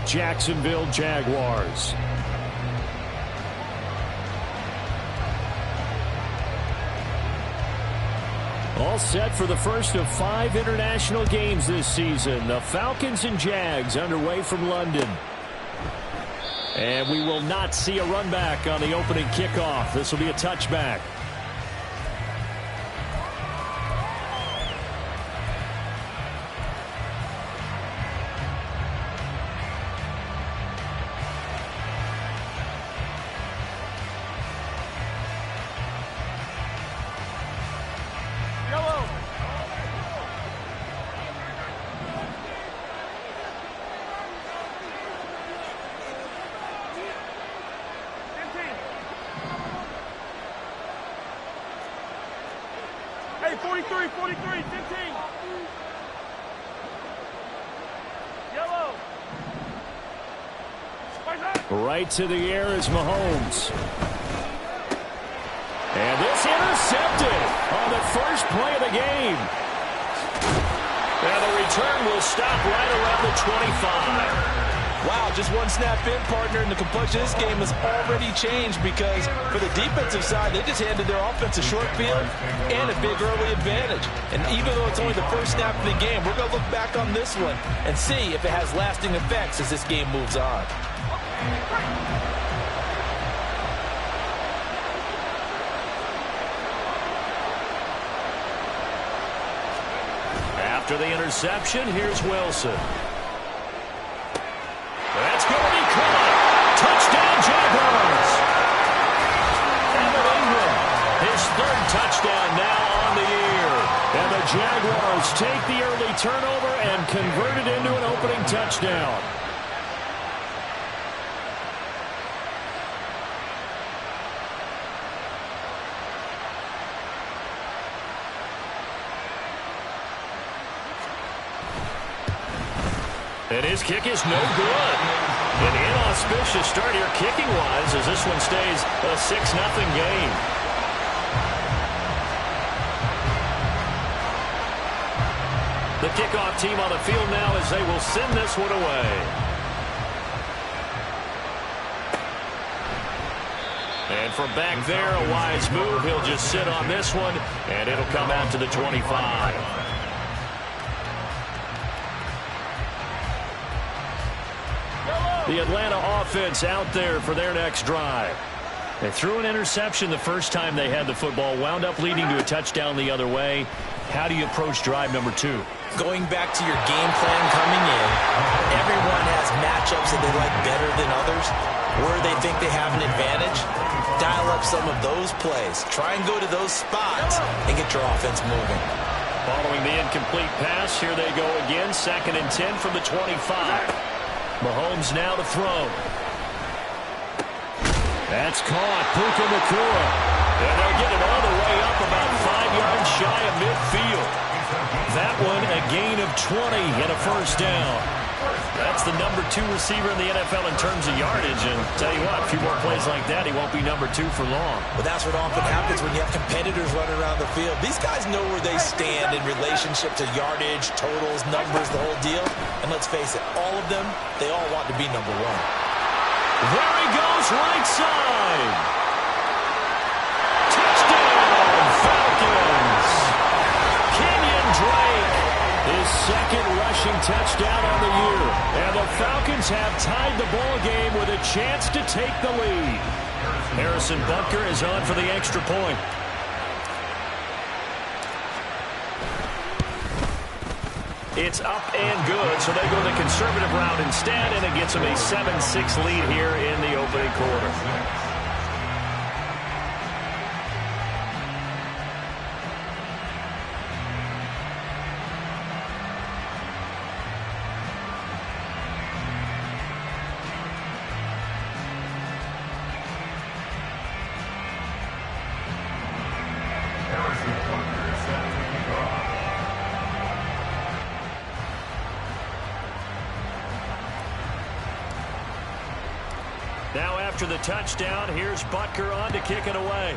Jacksonville Jaguars. All set for the first of 5 international games this season. The Falcons and Jags underway from London. And we will not see a run back on the opening kickoff. This will be a touchback. Hey, 43, 15. Yellow. Right to the air is Mahomes. And this intercepted on the first play of the game. And the return will stop right around the 25. Wow, just one snap in, partner, and the complexion of this game has already changed because for the defensive side, they just handed their offense a short field and a big early advantage. And even though it's only the first snap of the game, we're going to look back on this one and see if it has lasting effects as this game moves on. After the interception, here's Wilson. That's going to be caught. Touchdown, Jaguars. Evan Ingram, his 3rd touchdown now on the year. And the Jaguars take the early turnover and convert it into an opening touchdown. And his kick is no good. An inauspicious start here kicking-wise as this one stays a 6-0 game. The kickoff team on the field now as they will send this one away. And from back there, a wise move. He'll just sit on this one, and it'll come out to the 25. The Atlanta offense out there for their next drive. They threw an interception the first time they had the football, wound up leading to a touchdown the other way. How do you approach drive number 2? Going back to your game plan coming in, everyone has matchups that they like better than others, where they think they have an advantage. Dial up some of those plays. Try and go to those spots and get your offense moving. Following the incomplete pass, here they go again. 2nd and 10 from the 25. Mahomes now to throw. That's caught. Puka Nacua. And they'll get it all the way up about 5 yards shy of midfield. That one a gain of 20 and a first down. That's the number 2 receiver in the NFL in terms of yardage. And tell you what, a few more plays like that, he won't be number 2 for long. Well, that's what often happens when you have competitors running around the field. These guys know where they stand in relationship to yardage, totals, numbers, the whole deal. And let's face it, all of them, they all want to be number 1. There he goes, right side. Touchdown, Falcons. Kenyon Drake, his 2nd rushing touchdown on the year. And the Falcons have tied the ball game with a chance to take the lead. Harrison Butker is on for the extra point. It's up and good, so they go the conservative route instead, and it gets them a 7-6 lead here in the opening quarter. Now after the touchdown, here's Butker on to kick it away.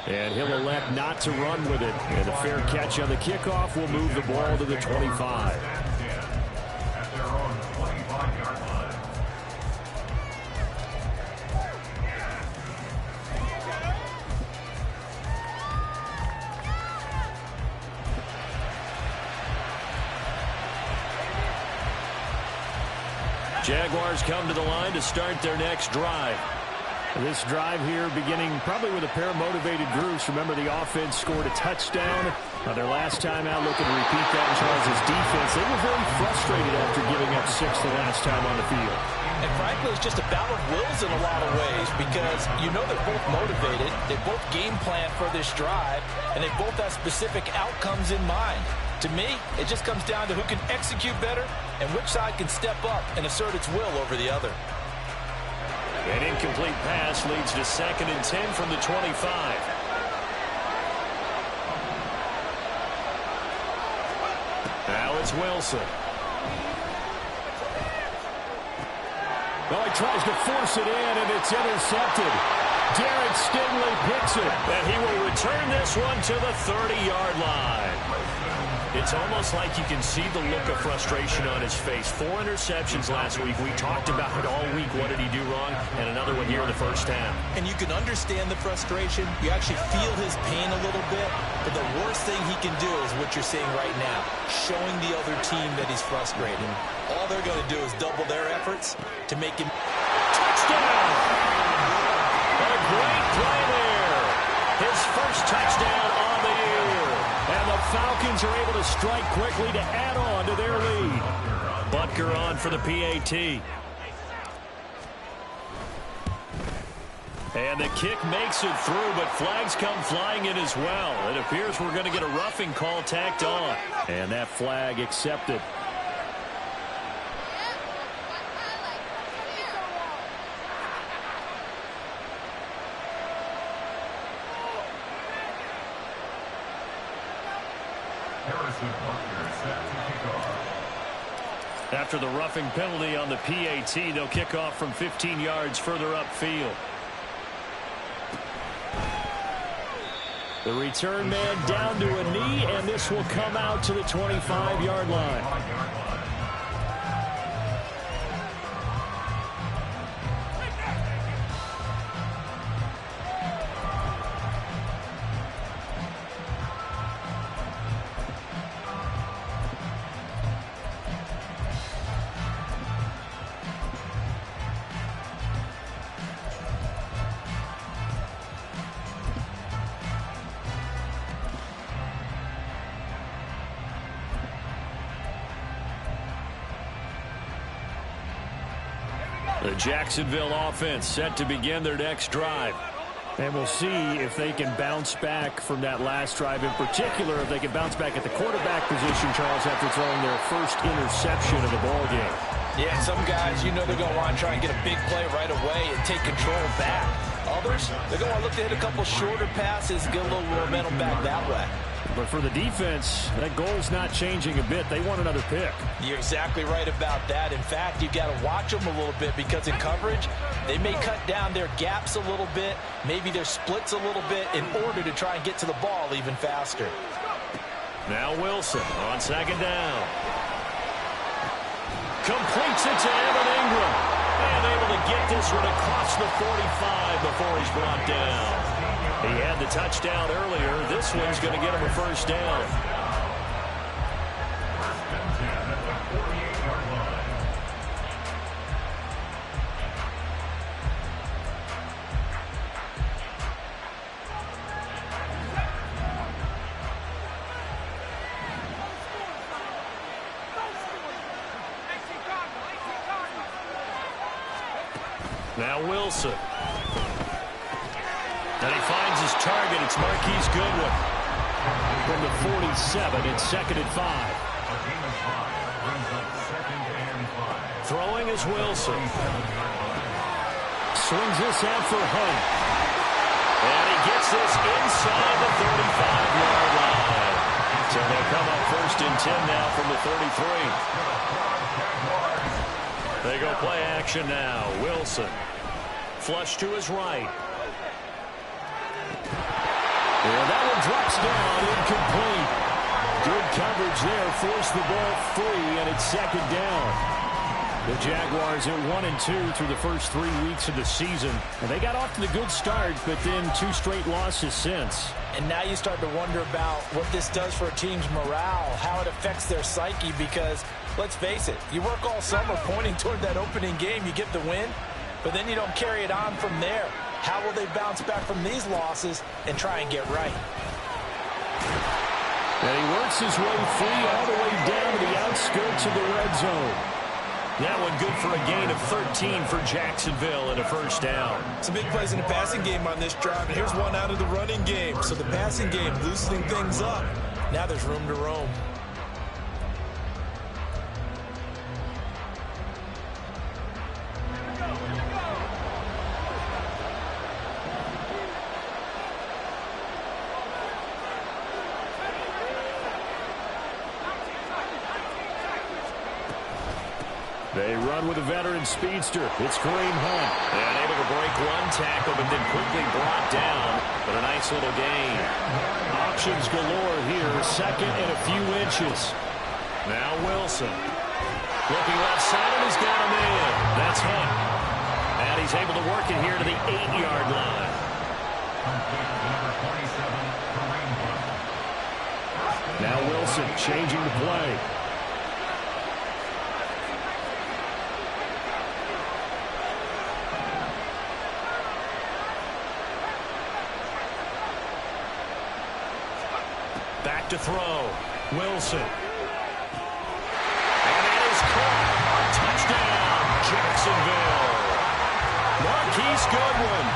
And he'll elect not to run with it. And a fair catch on the kickoff will move the ball to the 25. Jaguars come to the line to start their next drive. This drive here beginning probably with a pair of motivated groups. Remember, the offense scored a touchdown. Their last time out, looking to repeat that in Charles' defense. They were very frustrated after giving up 6 the last time on the field. And frankly, it's just a battle of wills in a lot of ways because you know they're both motivated. They both game plan for this drive, and they both have specific outcomes in mind. To me, it just comes down to who can execute better and which side can step up and assert its will over the other. An incomplete pass leads to 2nd and 10 from the 25. Now it's Wilson. Well, he tries to force it in, and it's intercepted. Derek Stingley picks it. And he will return this one to the 30-yard line. It's almost like you can see the look of frustration on his face. 4 interceptions last week. We talked about it all week. What did he do wrong? And another one here in the first half. And you can understand the frustration. You actually feel his pain a little bit. But the worst thing he can do is what you're seeing right now, showing the other team that he's frustrated. All they're going to do is double their efforts to make him... Touchdown! A great play there. His first touchdown on the year. And the Falcons are able to strike quickly to add on to their lead. Butker on for the PAT. And the kick makes it through, but flags come flying in as well. It appears we're going to get a roughing call tacked on. And that flag accepted. After the roughing penalty on the PAT, they'll kick off from 15 yards further upfield. The return man down to a knee, and this will come out to the 25-yard line. The Jacksonville offense set to begin their next drive. And we'll see if they can bounce back from that last drive. In particular, if they can bounce back at the quarterback position, Charles, after throwing their first interception of the ball game. Yeah, some guys, you know they're going to want to try and get a big play right away and take control back. Others, they're going to look to hit a couple shorter passes, get a little momentum back that way. But for the defense, that goal's not changing a bit. They want another pick. You're exactly right about that. In fact, you've got to watch them a little bit because in coverage, they may cut down their gaps a little bit, maybe their splits a little bit in order to try and get to the ball even faster. Now Wilson on 2nd down. Completes it to Evan Ingram. And able to get this one across the 45 before he's brought down. He had the touchdown earlier. This one's going to get him a first down. Now Wilson. And he finds his target. It's Marquise Goodwin. From the 47, it's 2nd and 5. Throwing is Wilson. Swings this out for Hunt. And he gets this inside the 35-yard line. So they'll come up 1st and 10 now from the 33. They go play action now. Wilson. Flush to his right. And that one drops down, incomplete. Good coverage there, forced the ball free, and it's 2nd down. The Jaguars at 1-2 through the first 3 weeks of the season. And they got off to the good start, but then 2 straight losses since. And now you start to wonder about what this does for a team's morale, how it affects their psyche, because Let's face it, you work all summer pointing toward that opening game, you get the win, but then you don't carry it on from there. How will they bounce back from these losses and try and get right? And he works his way free all the way down to the outskirts of the red zone. That one good for a gain of 13 for Jacksonville and a first down. Some big plays in the passing game on this drive, and here's one out of the running game. So the passing game loosening things up. Now there's room to roam. They run with a veteran speedster. It's Kareem Hunt. And able to break one tackle, but then quickly brought down. But a nice little gain. Options galore here. Second and a few inches. Now Wilson. Looking left side, and he's got him in. That's Hunt. And he's able to work it here to the 8-yard line. Now Wilson changing the play. Back to throw. Wilson. And that is caught. Touchdown, Jacksonville. Marquise Goodwin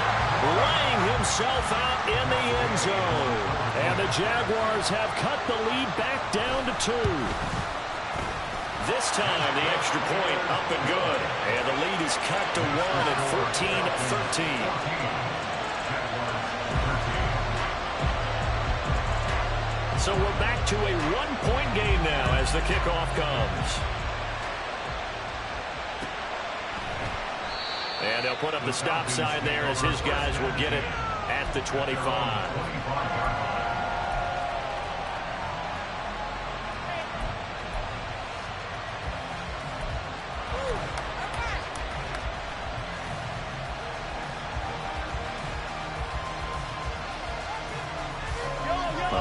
laying himself out in the end zone. And the Jaguars have cut the lead back down to 2. This time, the extra point up and good. And the lead is cut to 1 at 14-13. So we're back to a 1-point game now as the kickoff comes. And they'll put up the stop sign there as his guys will get it at the 25.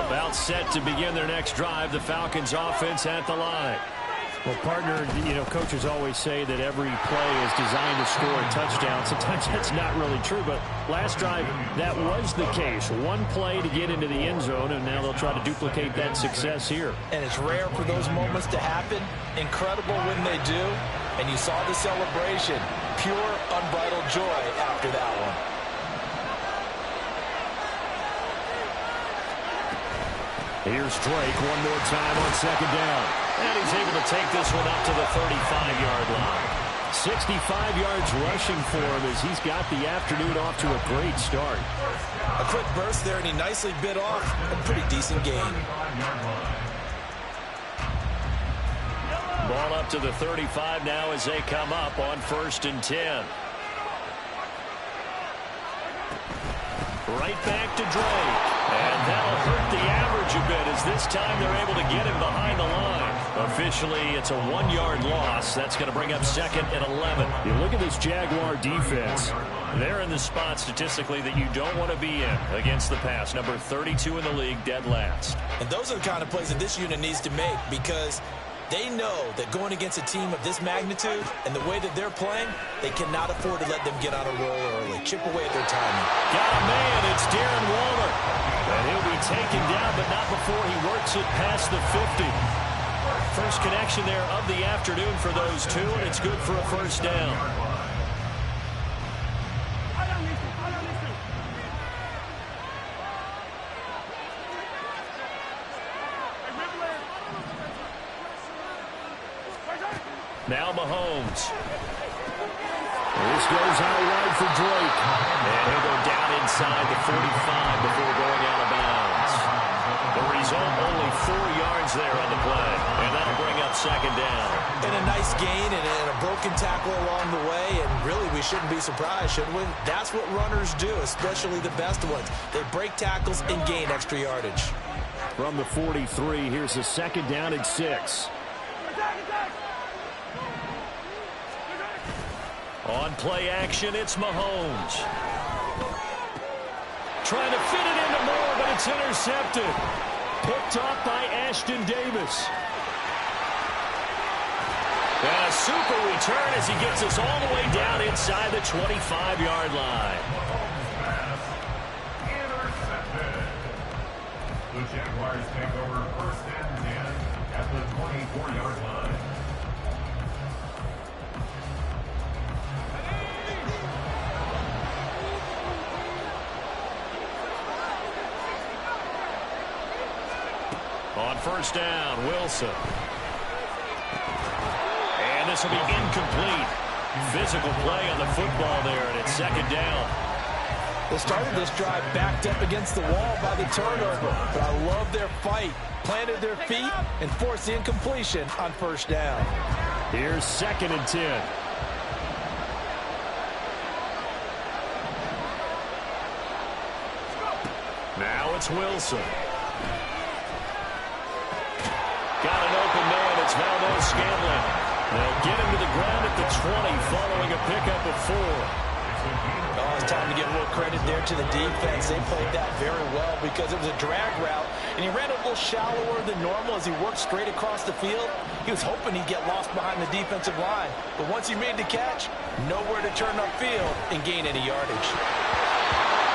About set to begin their next drive. The Falcons offense at the line. Well, partner, coaches always say that every play is designed to score a touchdown. Sometimes that's not really true, but last drive, that was the case. One play to get into the end zone, and now they'll try to duplicate that success here. And it's rare for those moments to happen. Incredible when they do. And you saw the celebration. Pure, unbridled joy after that one. Here's Drake one more time on second down. And he's able to take this one up to the 35-yard line. 65 yards rushing for him as he's got the afternoon off to a great start. A quick burst there, and he nicely bit off a pretty decent gain. Ball up to the 35 now as they come up on 1st and 10. Right back to Drake. And that'll hurt the average a bit as this time they're able to get him behind the line. Officially, it's a 1-yard loss. That's going to bring up 2nd and 11. You look at this Jaguar defense. They're in the spot statistically that you don't want to be in against the pass. Number 32 in the league, dead last. And those are the kind of plays that this unit needs to make because they know that going against a team of this magnitude and the way that they're playing, they cannot afford to let them get on a roll early. Chip away at their timing. Got a man. It's Darren Waller. And he'll be taken down, but not before he works it past the 50. First connection there of the afternoon for those two, and it's good for a first down. Now Mahomes. This goes out wide for Drake. And he'll go down inside the 45 before going out of bounds. The result, only 4 yards there on the play. And that'll bring up 2nd down. And a nice gain and a broken tackle along the way. And really, we shouldn't be surprised, should we? That's what runners do, especially the best ones. They break tackles and gain extra yardage. From the 43, here's a 2nd down and 6. On play action, it's Mahomes. Trying to fit it into Moore, but it's intercepted. Picked off by Ashton Davis. super return as he gets us all the way down inside the 25-yard line. Intercepted. The Jaguars take over first and 10 at the 24-yard line. On first down, Wilson. And this will be incomplete. Physical play on the football there, and it's second down. They started this drive backed up against the wall by the turnover, but I love their fight. Planted their feet and forced the incompletion on first down. Here's second and 10. Now it's Wilson. Got an open man. It's Valdes-Scantling. They'll get him to the ground at the 20 following a pickup of 4. Oh, it's time to give a little credit there to the defense. They played that very well because it was a drag route, and he ran a little shallower than normal as he worked straight across the field. He was hoping he'd get lost behind the defensive line, but once he made the catch, nowhere to turn upfield and gain any yardage.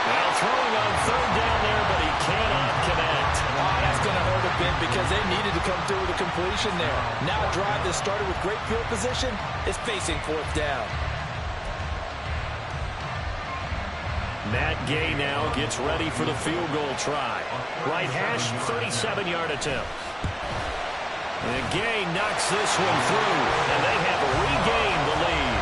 Now throwing on third down there, but he cannot connect. Oh, that's going to hurt a bit because they needed to come through with a completion there. Now a drive that started with great field position is facing fourth down. Matt Gay now gets ready for the field goal try. Right hash, 37-yard attempt. And Gay knocks this one through, and they have regained the lead.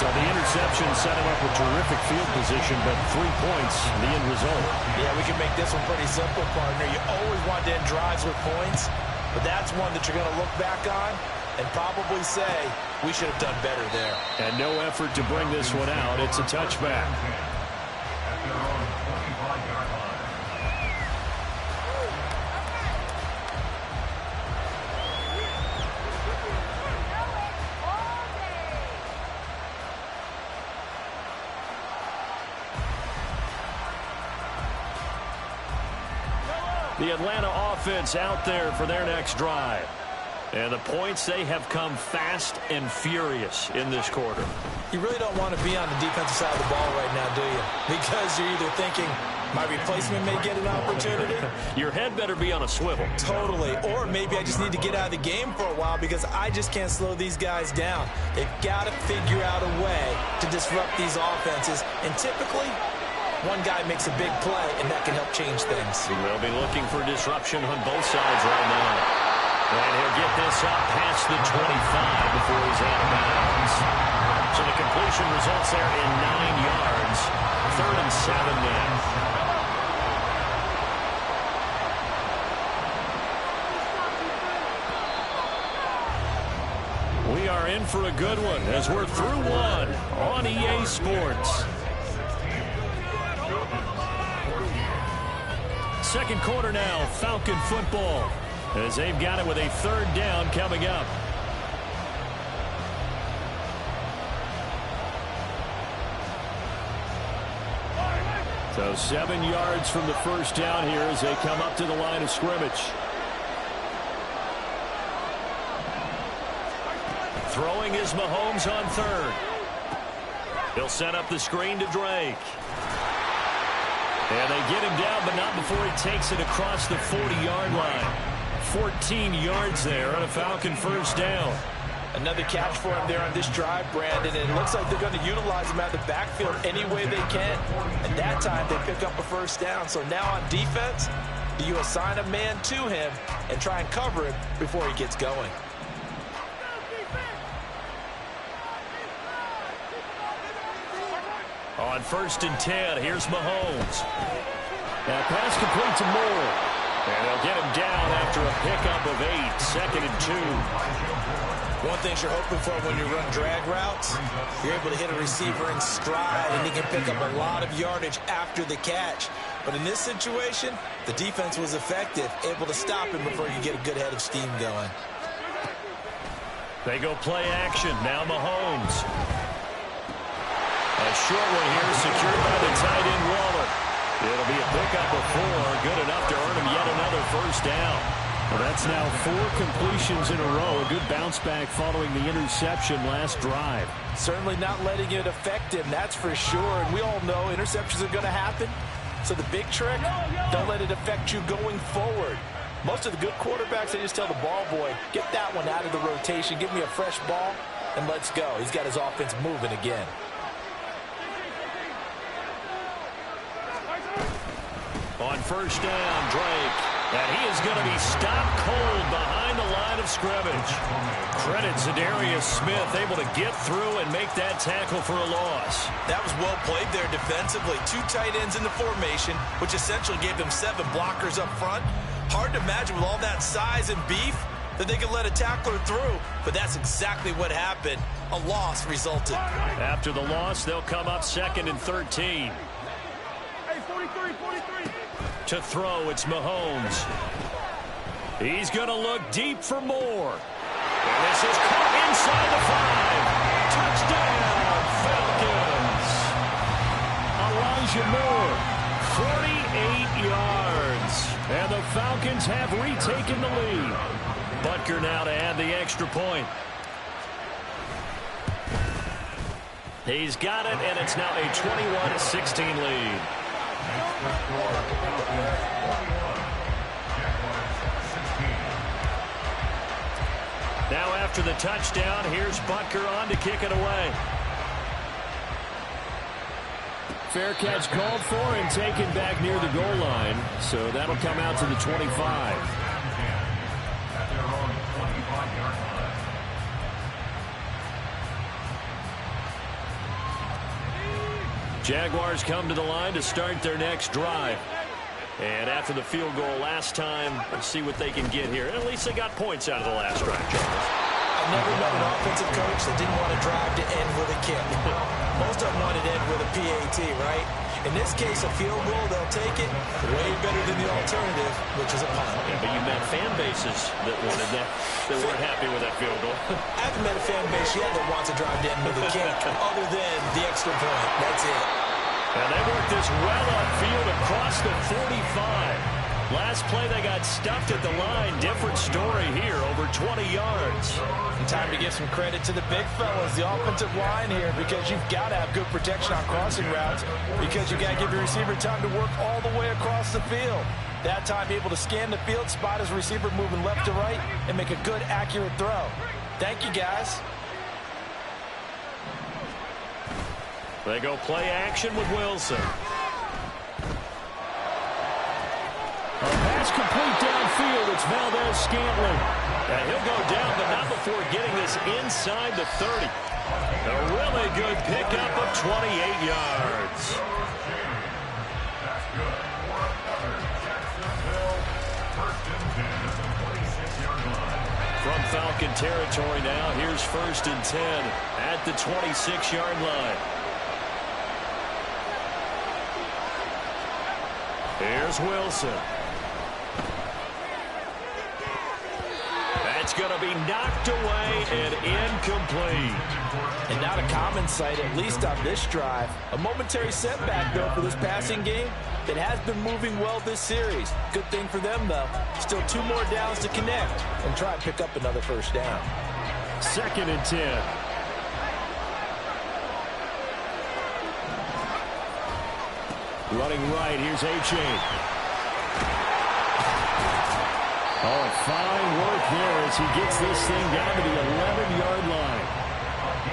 So the interception set him up with terrific field position, but 3 points, the end result. Yeah, we can make this one pretty simple, partner. You always want to end drives with points, but that's one that you're going to look back on and probably say, we should have done better there. And no effort to bring this one out. It's a touchback. At their own 25-yard line. The Atlanta offense out there for their next drive. And the points, they have come fast and furious in this quarter. You really don't want to be on the defensive side of the ball right now, do you? Because you're either thinking, my replacement may get an opportunity. Your head better be on a swivel. Totally. Or maybe I just need to get out of the game for a while because I just can't slow these guys down. They've got to figure out a way to disrupt these offenses. And typically, one guy makes a big play, and that can help change things. They'll be looking for disruption on both sides right now. And he'll get this up past the 25 before he's out of bounds. So the completion results there in 9 yards. 3rd and 7 now. We are in for a good one as we're through one on EA Sports. Second quarter now, Falcon football, as they've got it with a 3rd down coming up. So 7 yards from the first down here as they come up to the line of scrimmage. Throwing is Mahomes on 3rd. He'll set up the screen to Drake. And they get him down, but not before he takes it across the 40-yard line. 14 yards there on a Falcon first down. Another catch for him there on this drive, Brandon, and it looks like they're going to utilize him out of the backfield any way they can. And that time, they pick up a first down. So now on defense, do you assign a man to him and try and cover him before he gets going? On 1st and 10, here's Mahomes. Now pass complete to Moore. And they'll get him down after a pickup of 8. 2nd and 2. One thing you're hoping for when you run drag routes, you're able to hit a receiver in stride, and he can pick up a lot of yardage after the catch. But in this situation, the defense was effective, able to stop him before you get a good head of steam going. They go play action. Now Mahomes. A short one here, secured by the tight end Waller. It'll be a pickup of 4, good enough to earn him yet another first down. Well, that's now 4 completions in a row. A good bounce back following the interception last drive. Certainly not letting it affect him, that's for sure. And we all know interceptions are going to happen. So the big trick, don't let it affect you going forward. Most of the good quarterbacks, they just tell the ball boy, get that one out of the rotation, give me a fresh ball, and let's go. He's got his offense moving again. On first down, Drake. And he is going to be stopped cold behind the line of scrimmage. Credit Zadarius Smith, able to get through and make that tackle for a loss. That was well played there defensively. 2 tight ends in the formation, which essentially gave them 7 blockers up front. Hard to imagine with all that size and beef that they could let a tackler through, but that's exactly what happened. A loss resulted. After the loss, they'll come up 2nd and 13. Hey, 43. To throw, it's Mahomes. He's going to look deep for more. And this is caught inside the 5. Touchdown, Falcons. Elijah Moore, 48 yards. And the Falcons have retaken the lead. Butker now to add the extra point. He's got it, and it's now a 21-16 lead. Now after the touchdown, here's Butker on to kick it away. Fair catch called for and taken back near the goal line. So that'll come out to the 25. Jaguars come to the line to start their next drive. And after the field goal last time, let's see what they can get here. At least they got points out of the last drive, Charles. I've never known an offensive coach that didn't want to drive to end with a kick. Most of them wanted to end with a PAT, right? In this case, a field goal, they'll take it way better than the alternative, which is a punt. Yeah, but you met fan bases that wanted that, that weren't happy with that field goal. I haven't met a fan base yet that wants to drive to end with a kick other than the extra point. That's it. And they work this well upfield across the 45. Last play, they got stuffed at the line. Different story here, over 20 yards. And time to give some credit to the big fellas, the offensive line here, because you've got to have good protection on crossing routes, because you got to give your receiver time to work all the way across the field. That time, able to scan the field, spot his receiver moving left to right, and make a good, accurate throw. Thank you, guys. They go play action with Wilson. A pass complete downfield. It's Valdez-Scantling. And he'll go down, but not before getting this inside the 30. A really good pickup of 28 yards. From Falcon territory now, here's 1st and 10 at the 26-yard line. Here's Wilson. That's going to be knocked away and incomplete. And not a common sight, at least on this drive. A momentary setback, though, for this passing game that has been moving well this series. Good thing for them, though. Still 2 more downs to connect and try and pick up another first down. 2nd and 10. Running right, here's A-Chain. Oh, fine work there as he gets this thing down to the 11-yard line.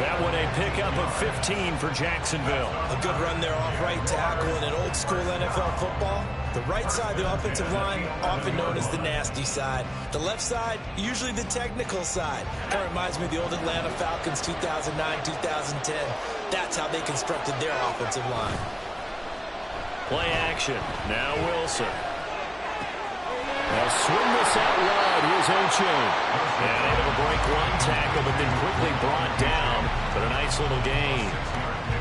That one a pickup of 15 for Jacksonville. A good run there off right tackle in an old-school NFL football. The right side of the offensive line, often known as the nasty side. The left side, usually the technical side. Kind of reminds me of the old Atlanta Falcons 2009-2010. That's how they constructed their offensive line. Play action. Now Wilson. Now swing this out wide. Here's A-Chain. And able to break one tackle, but then quickly brought down for a nice little gain.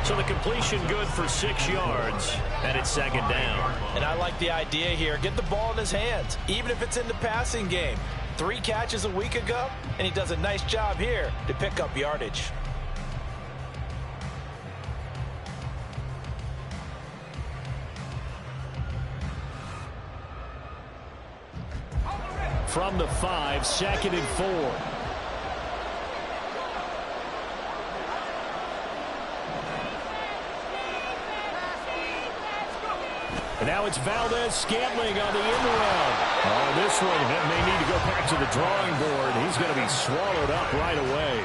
So the completion good for 6 yards, and it's 2nd down. And I like the idea here. Get the ball in his hands, even if it's in the passing game. 3 catches a week ago, and he does a nice job here to pick up yardage. from the 5, 2nd and 4. And now it's Valdez-Scantling on the end around. Oh, this one may need to go back to the drawing board. He's going to be swallowed up right away.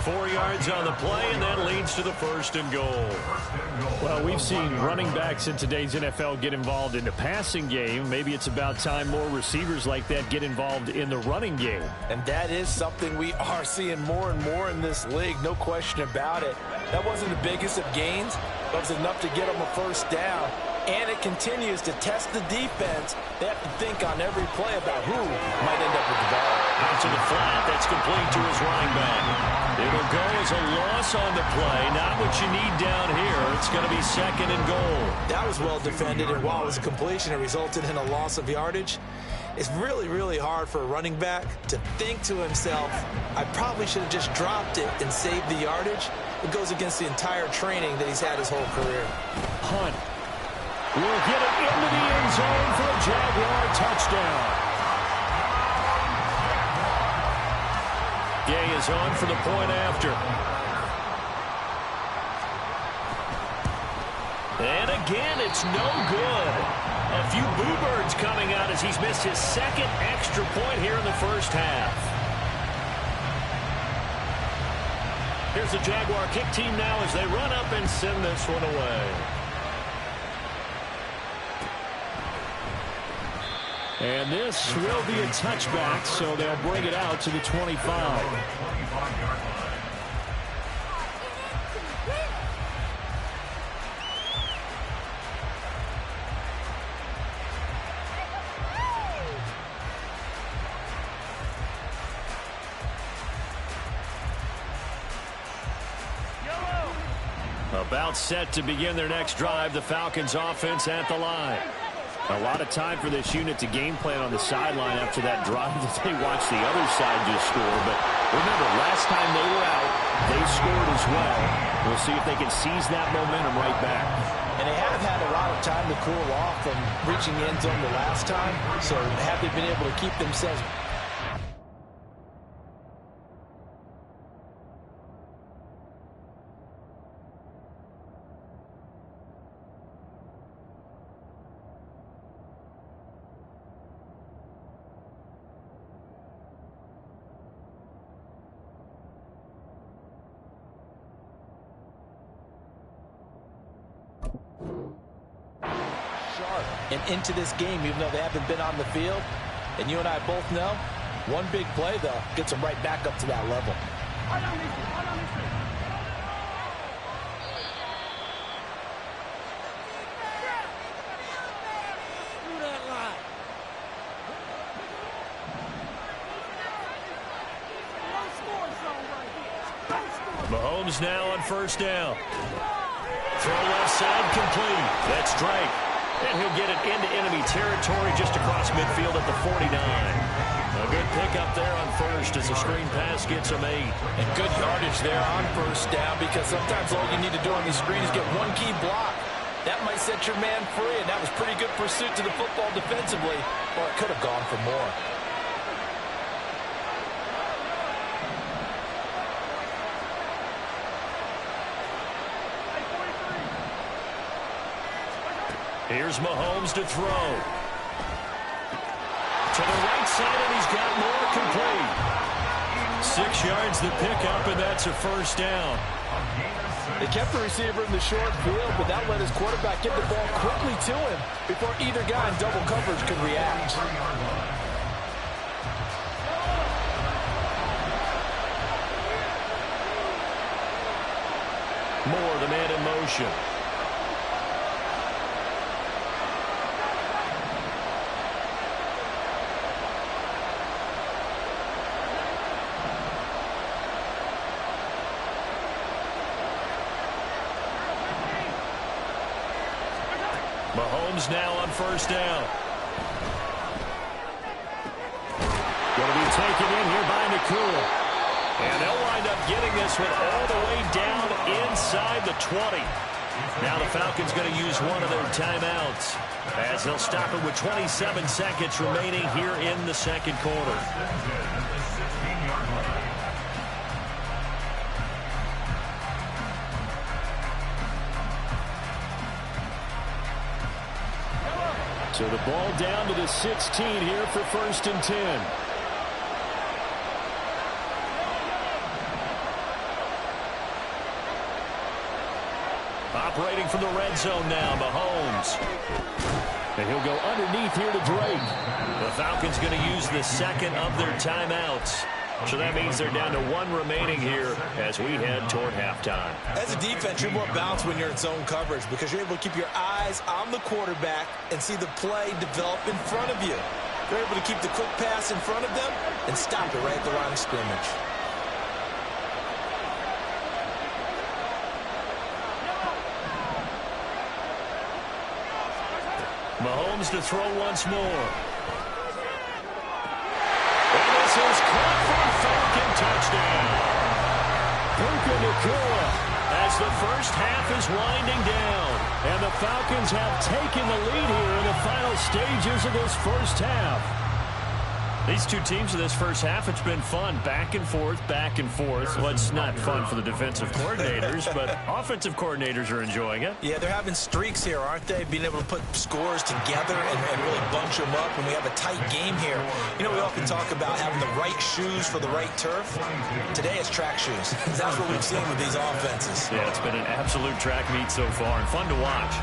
4 yards on the play, and that leads to the 1st and goal. Well, we've seen running backs in today's NFL get involved in the passing game. Maybe it's about time more receivers like that get involved in the running game. And that is something we are seeing more and more in this league, no question about it. That wasn't the biggest of gains, but it was enough to get them a 1st down. And it continues to test the defense. They have to think on every play about who might end up with the ball. Out to the flat. That's complete to his running back. It'll go as a loss on the play. Not what you need down here. It's going to be 2nd and goal. That was well defended, and while it was a completion, it resulted in a loss of yardage. It's really, really hard for a running back to think to himself, I probably should have just dropped it and saved the yardage. It goes against the entire training that he's had his whole career. Hunt will get it into the end zone for a Jaguar touchdown. Gay is on for the point after. And again, it's no good. A few boo birds coming out as he's missed his 2nd extra point here in the 1st half. Here's the Jaguar kick team now as they run up and send this one away. And this will be a touchback, so they'll bring it out to the 25. About set to begin their next drive, the Falcons offense at the line. A lot of time for this unit to game plan on the sideline after that drive that they watched the other side just score. But remember, last time they were out, they scored as well. We'll see if they can seize that momentum right back. And they have had a lot of time to cool off from reaching the end zone the last time. So have they been able to keep themselves... and into this game, even though they haven't been on the field. And you and I both know, one big play, though, gets them right back up to that level. Mahomes now on 1st down. Throw left side complete. That's Drake. And he'll get it into enemy territory just across midfield at the 49. A good pickup there on 1st as the screen pass gets him 8. And good yardage there on 1st down, because sometimes all you need to do on the screen is get one key block. That might set your man free, and that was pretty good pursuit to the football defensively, or it could have gone for more. Here's Mahomes to throw. To the right side, and he's got more complete. 6 yards the pickup, and that's a 1st down. They kept the receiver in the short field, but that let his quarterback get the ball quickly to him before either guy in double coverage could react. Moore, the man in motion. Mahomes now on 1st down. Going to be taken in here by Nakua. And they'll wind up getting this one all the way down inside the 20. Now the Falcons going to use one of their timeouts as they'll stop it with 27 seconds remaining here in the second quarter. So the ball down to the 16 here for 1st and 10. Operating from the red zone now, Mahomes. And he'll go underneath here to Drake. The Falcons going to use the second of their timeouts. So that means they're down to one remaining here as we head toward halftime. As a defense, you're more balanced when you're in zone coverage because you're able to keep your eyes on the quarterback and see the play develop in front of you. You're able to keep the quick pass in front of them and stop it right at the line of scrimmage. Mahomes to throw once more. And this is caught for a Falcon touchdown. Puka Nacua. As the first half is winding down. And the Falcons have taken the lead here in the final stages of this first half. These two teams in this first half, it's been fun. Back and forth, back and forth. Well, it's not fun for the defensive coordinators, but offensive coordinators are enjoying it. Yeah, they're having streaks here, aren't they? Being able to put scores together and really bunch them up when we have a tight game here. You know, we often talk about having the right shoes for the right turf. Today it's track shoes. That's what we've seen with these offenses. Yeah, it's been an absolute track meet so far and fun to watch.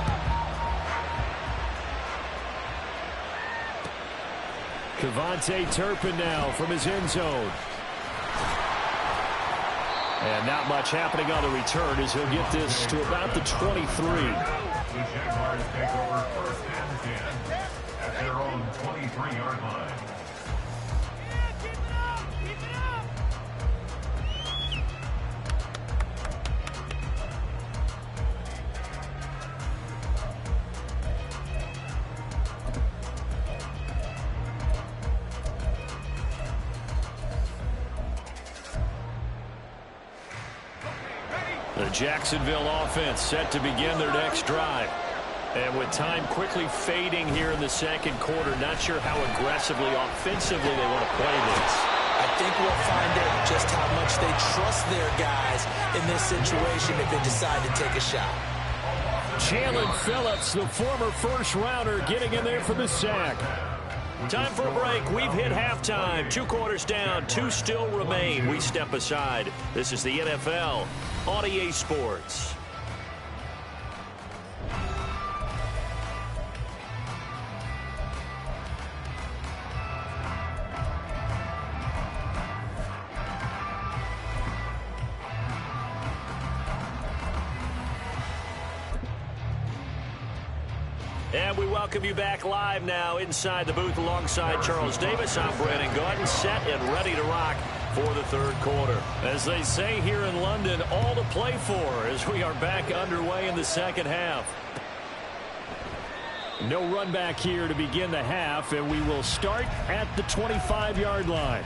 KaVontae Turpin now from his end zone. And not much happening on the return as he'll get this to about the 23. The Jaguars take over 1st and 10 at their own 23-yard line. The Jacksonville offense set to begin their next drive. And with time quickly fading here in the second quarter, not sure how aggressively, offensively they want to play this. I think we'll find out just how much they trust their guys in this situation if they decide to take a shot. Jalen Phillips, the former first-rounder, getting in there for the sack. Time for a break. We've hit halftime. 2 quarters down. 2 still remain. We step aside. This is the NFL on EA Sports. And we welcome you back live now inside the booth alongside Charles Davis. I'm Brandon Gaudin, set and ready to rock for the third quarter. As they say here in London, all to play for as we are back underway in the second half. No run back here to begin the half, and we will start at the 25-yard line.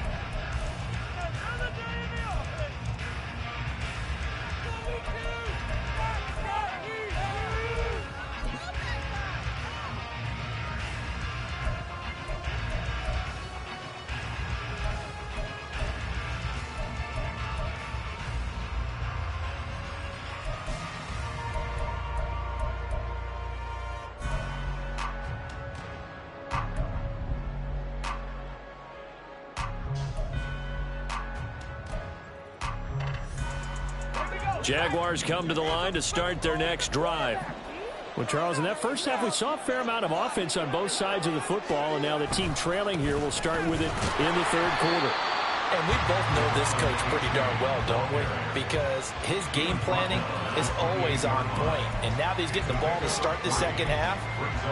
Jaguars come to the line to start their next drive. Well, Charles, in that first half, we saw a fair amount of offense on both sides of the football, and now the team trailing here will start with it in the third quarter. And we both know this coach pretty darn well, don't we? Because his game planning is always on point. And now that he's getting the ball to start the second half,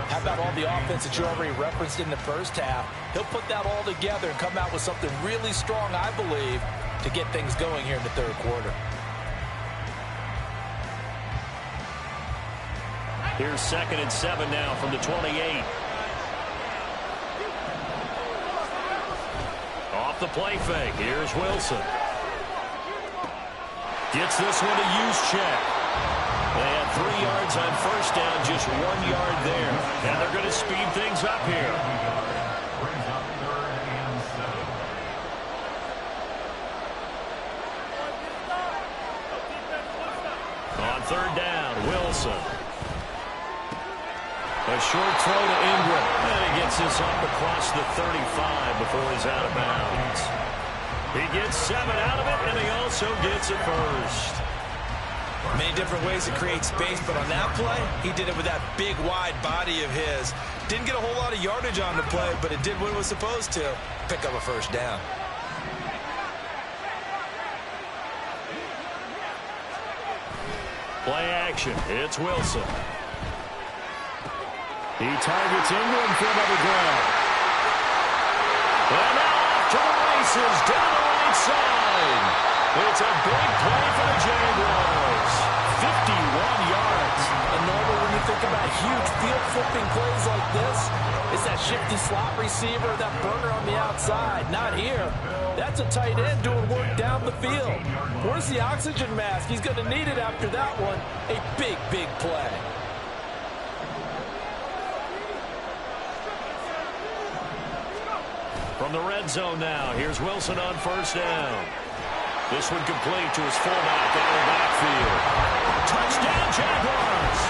how about all the offense that you already referenced in the first half? He'll put that all together and come out with something really strong, I believe, to get things going here in the third quarter. Here's 2nd and 7 now from the 28. Off the play fake. Here's Wilson. Gets this one to Juszczyk. They had 3 yards on first down, just 1 yard there. And they're going to speed things up here. Brings up 3rd and 7. On 3rd down, Wilson. A short throw to Ingram. And he gets this up across the 35 before he's out of bounds. He gets 7 out of it, and he also gets a first. Many different ways to create space, but on that play, he did it with that big, wide body of his. Didn't get a whole lot of yardage on the play, but it did what it was supposed to. Pick up a first down. Play action. It's Wilson. He targets Ingram for another grab. And now off to the races down the right side. It's a big play for the Jaguars. 51 yards. And normally when you think about huge field-flipping plays like this, it's that shifty slot receiver, that burner on the outside. Not here. That's a tight end doing work down the field. Where's the oxygen mask? He's going to need it after that one. A big, big play. From the red zone now, here's Wilson on first down. This one complete to his fullback out of the backfield. Touchdown, Jaguars!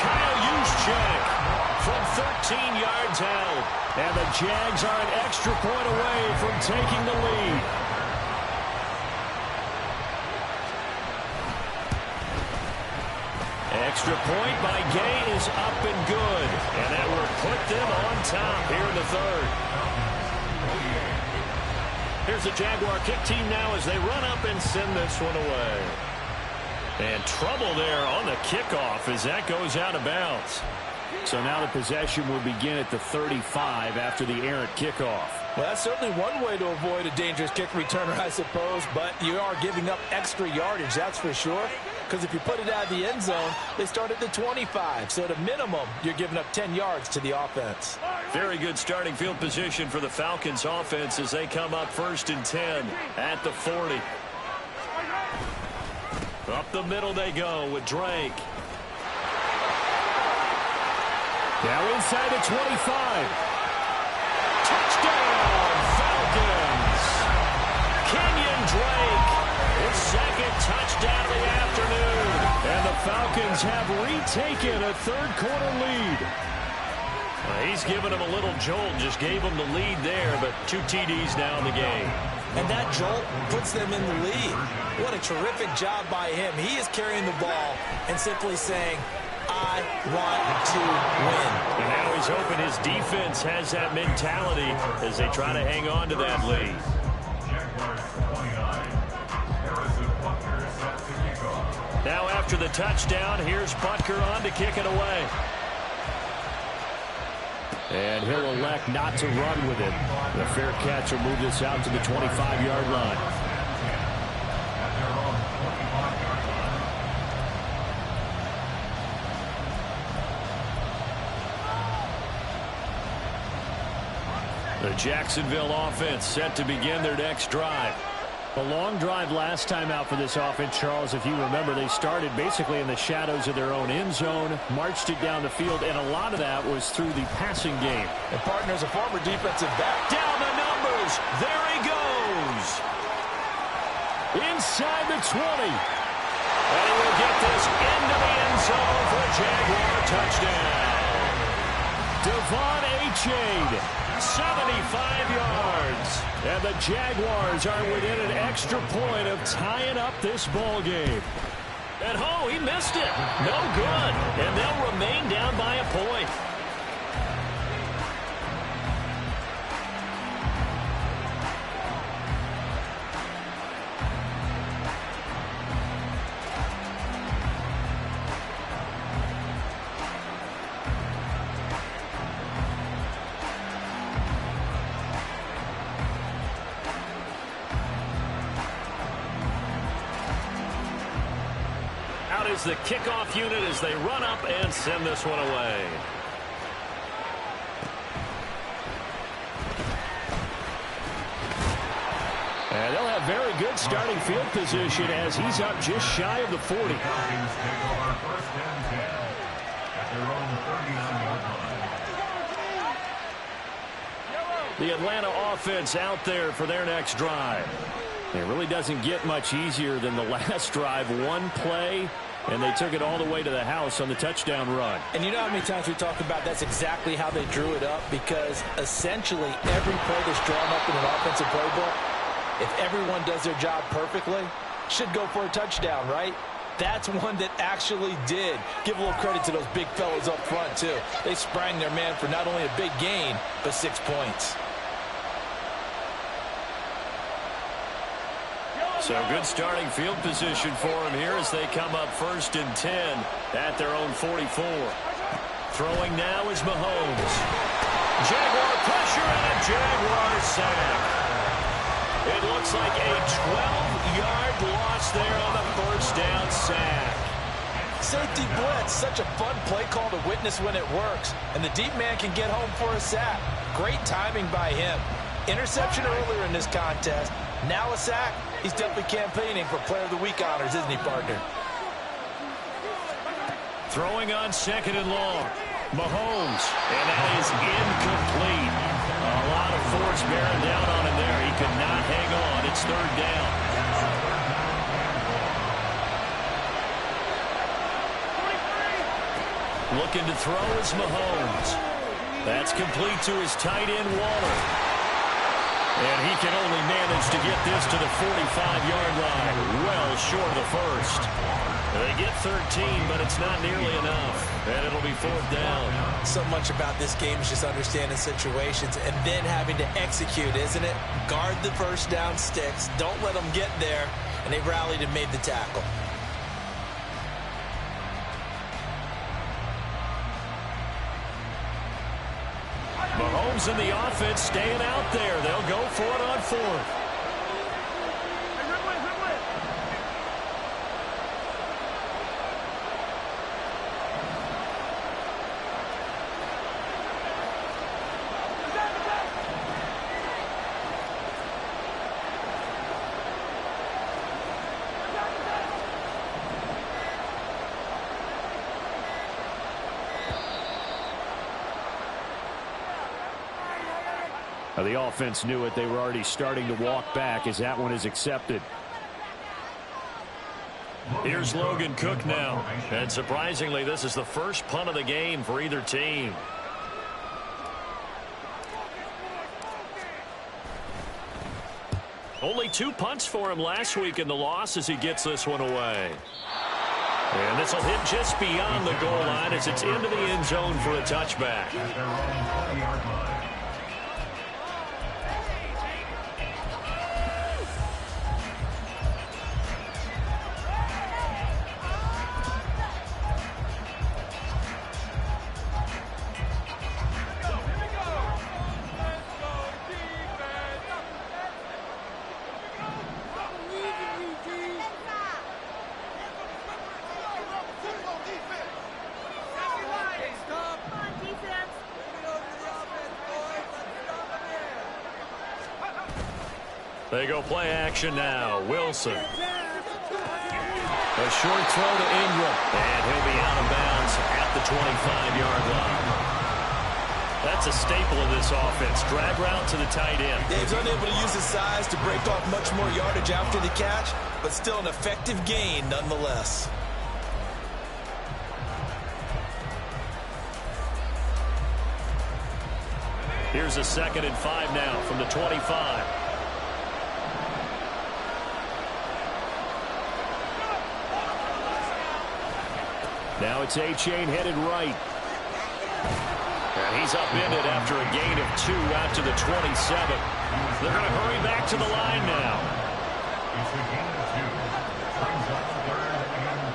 Kyle Juszczyk from 13 yards out. And the Jags are an extra point away from taking the lead. Extra point by Gay is up and good. And that will put them on top here in the 3rd. Here's the Jaguar kick team now as they run up and send this one away. And trouble there on the kickoff as that goes out of bounds. So now the possession will begin at the 35 after the errant kickoff. Well, that's certainly one way to avoid a dangerous kick returner, I suppose, but you are giving up extra yardage, that's for sure. Because if you put it out of the end zone, they start at the 25. So at a minimum, you're giving up 10 yards to the offense. Very good starting field position for the Falcons offense as they come up 1st and 10 at the 40. Up the middle they go with Drake. Now inside the 25. Touchdown, Falcons! Kenyon Drake, his 2nd touchdown of the afternoon. And the Falcons have retaken a 3rd quarter lead. He's given them a little jolt, just gave them the lead there, but 2 TDs now in the game. And that jolt puts them in the lead. What a terrific job by him. He is carrying the ball and simply saying, I want to win. And now he's hoping his defense has that mentality as they try to hang on to that lead. Now after the touchdown, here's Butker on to kick it away. And he'll elect not to run with it. The fair catch will move this out to the 25-yard line. The Jacksonville offense set to begin their next drive. A long drive last time out for this offense, Charles. If you remember, they started basically in the shadows of their own end zone, marched it down the field, and a lot of that was through the passing game. And partner's a former defensive back. Down the numbers. There he goes. Inside the 20. And he will get this into the end zone for a Jaguar touchdown. Devon Achane, 75 yards. And the Jaguars are within an extra point of tying up this ball game. And he missed it. No good. And they'll remain down by a point. Is the kickoff unit as they run up and send this one away. And they'll have very good starting field position as he's up just shy of the 40. Falcons take over first and 10 at their own 39-yard line. The Atlanta offense out there for their next drive. It really doesn't get much easier than the last drive. One play, and they took it all the way to the house on the touchdown run. And you know how many times we talk about that's exactly how they drew it up, because essentially every play that's drawn up in an offensive playbook, if everyone does their job perfectly, should go for a touchdown, right? That's one that actually did. Give a little credit to those big fellas up front, too. They sprang their man for not only a big gain, but 6 points. So good starting field position for them here as they come up first and 10 at their own 44. Throwing now is Mahomes. Jaguar pressure and a Jaguar sack. It looks like a 12-yard loss there on the first down sack. Safety blitz, such a fun play call to witness when it works. And the deep man can get home for a sack. Great timing by him. Interception earlier in this contest. Now a sack. He's definitely campaigning for Player of the Week honors, isn't he, partner? Throwing on second and long. Mahomes. And that is incomplete. A lot of force bearing down on him there. He could not hang on. It's third down. Looking to throw is Mahomes. That's complete to his tight end, Waller. And he can only manage to get this to the 45-yard line. Well short of the first. They get 13, but it's not nearly enough. And it'll be fourth down. So much about this game is just understanding situations and then having to execute, isn't it? Guard the first down sticks. Don't let them get there. And they rallied and made the tackle. Mahomes and the offense staying out there. They'll go for it on fourth. The offense knew it. They were already starting to walk back as that one is accepted. Here's Logan Cook now. And surprisingly, this is the first punt of the game for either team. Only 2 punts for him last week in the loss as he gets this one away. And this will hit just beyond the goal line as it's into the end zone for a touchback. They go play action now. Wilson. A short throw to Ingram. And he'll be out of bounds at the 25-yard line. That's a staple of this offense. Drag route to the tight end. Dave's unable to use his size to break off much more yardage after the catch, but still an effective gain nonetheless. Here's a 2nd and 5 now from the 25. Now it's A-Chain headed right. And he's upended after a gain of 2 out to the 27. They're going to hurry back to the line now. It's a gain of 2. Brings up 3rd and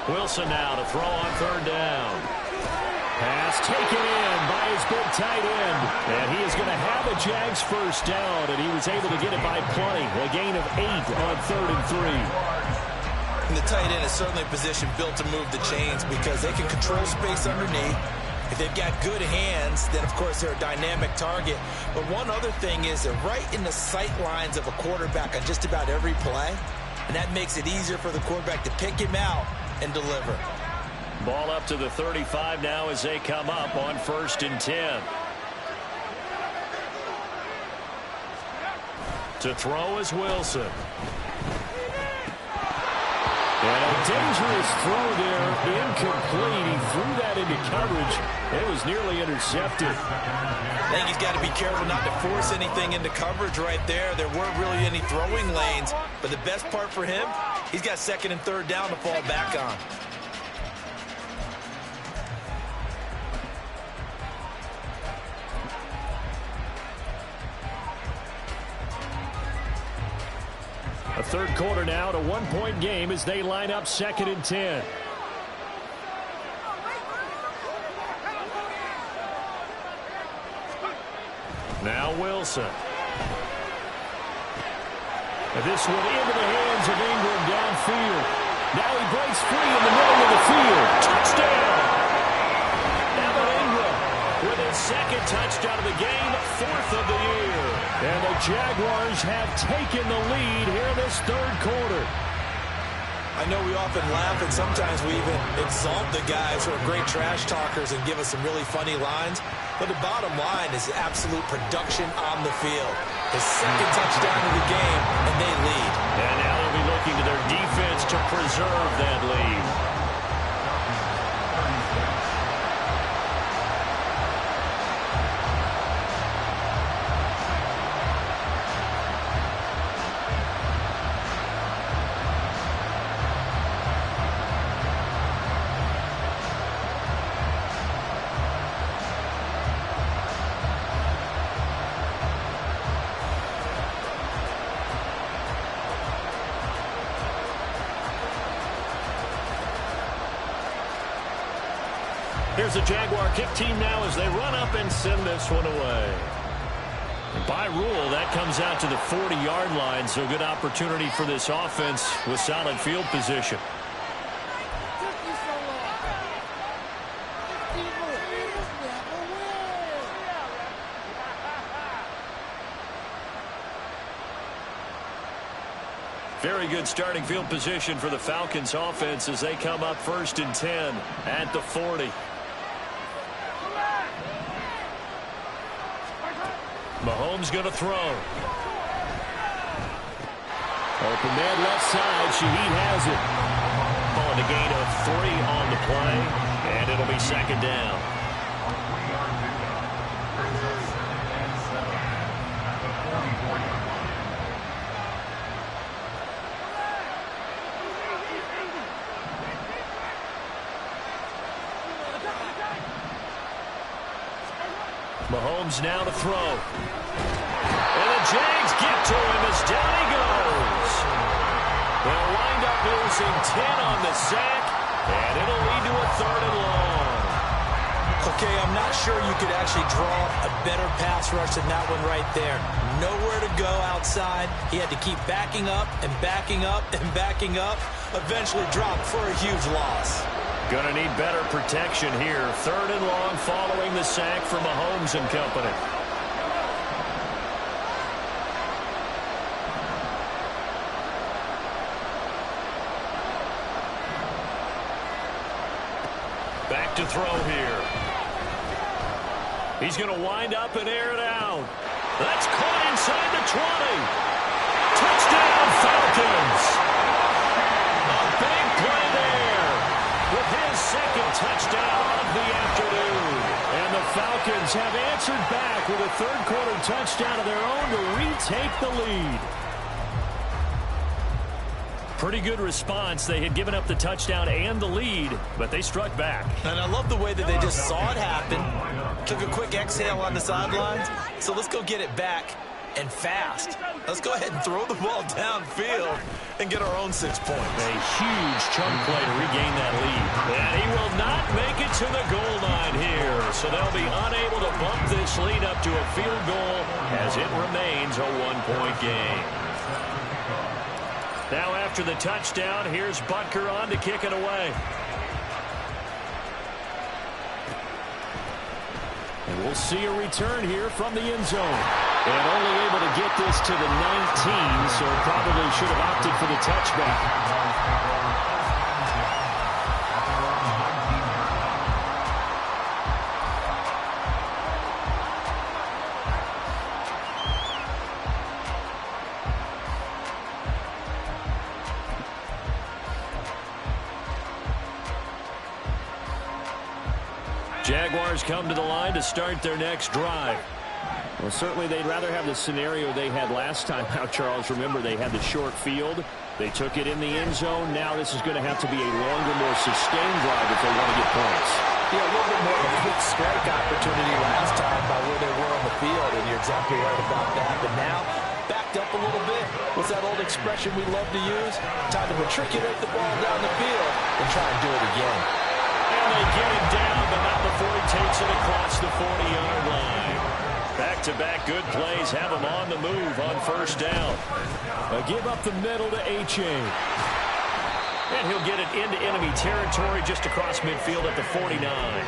3. Wilson now to throw on 3rd down. Pass taken in by his big tight end. And he is going to have a Jags first down, and he was able to get it by plenty. A gain of 8 on 3rd and 3. And the tight end is certainly a position built to move the chains because they can control space underneath. If they've got good hands, then, of course, they're a dynamic target. But one other thing is they're right in the sight lines of a quarterback on just about every play, and that makes it easier for the quarterback to pick him out and deliver. Ball up to the 35 now as they come up on 1st and 10. To throw is Wilson. And a dangerous throw there, incomplete. He threw that into coverage. It was nearly intercepted. I think he's got to be careful not to force anything into coverage right there. There weren't really any throwing lanes, but the best part for him, he's got 2nd and 3rd down to fall back on. A 3rd quarter now, to 1-point game as they line up 2nd and 10. Now Wilson. And this one into the hands of Ingram downfield. Now he breaks free in the middle of the field. Touchdown! Evan Ingram with his 2nd touchdown of the game, 4th of the year. And the Jaguars have taken the lead here in this 3rd quarter. I know we often laugh, and sometimes we even exalt the guys who are great trash talkers and give us some really funny lines. But the bottom line is absolute production on the field. His 2nd touchdown of the game, and they lead. And now they'll be looking to their defense to preserve that lead. Here's the Jaguar kick team now as they run up and send this one away. By rule, that comes out to the 40-yard line, so good opportunity for this offense with solid field position. Very good starting field position for the Falcons offense as they come up 1st and 10 at the 40. Mahomes going to throw. Open man left side. Shaheed has it. On a gain of 3 on the play. And it'll be 2nd down. Mahomes now to throw. And the Jags get to him as down he goes. They'll wind up losing 10 on the sack, and it'll lead to a 3rd and long. Okay, I'm not sure you could actually draw a better pass rush than that one right there. Nowhere to go outside. He had to keep backing up and backing up and backing up. Eventually dropped for a huge loss. Gonna need better protection here. 3rd and long following the sack from Mahomes and company. Back to throw here. He's gonna wind up and air it out. That's caught inside the 20. Touchdown Falcons. A big play there with his 2nd touchdown of the afternoon. And the Falcons have answered back with a 3rd quarter touchdown of their own to retake the lead. Pretty good response. They had given up the touchdown and the lead, but they struck back. And I love the way that they just saw it happen. Took a quick exhale on the sidelines. So let's go get it back and fast. Let's go ahead and throw the ball downfield and get our own 6 points. A huge chunk play to regain that lead. And he will not make it to the goal line here. So they'll be unable to bump this lead up to a field goal as it remains a 1-point game. Now after the touchdown, here's Butker on to kick it away. We'll see a return here from the end zone. And only able to get this to the 19, so probably should have opted for the touchback. Jaguars come to the line to start their next drive. Well, certainly they'd rather have the scenario they had last time out, Charles. Remember, they had the short field. They took it in the end zone. Now this is going to have to be a longer, more sustained drive if they want to get points. Yeah, a little bit more of a quick strike opportunity last time by where they were on the field, and you're exactly right about that. But now, backed up a little bit. What's that old expression we love to use? Time to matriculate the ball down the field and try and do it again. And they get him down, but not before he takes it across the 40-yard line. Back-to-back good plays have him on the move on first down. Give up the middle to H.A. And he'll get it into enemy territory just across midfield at the 49.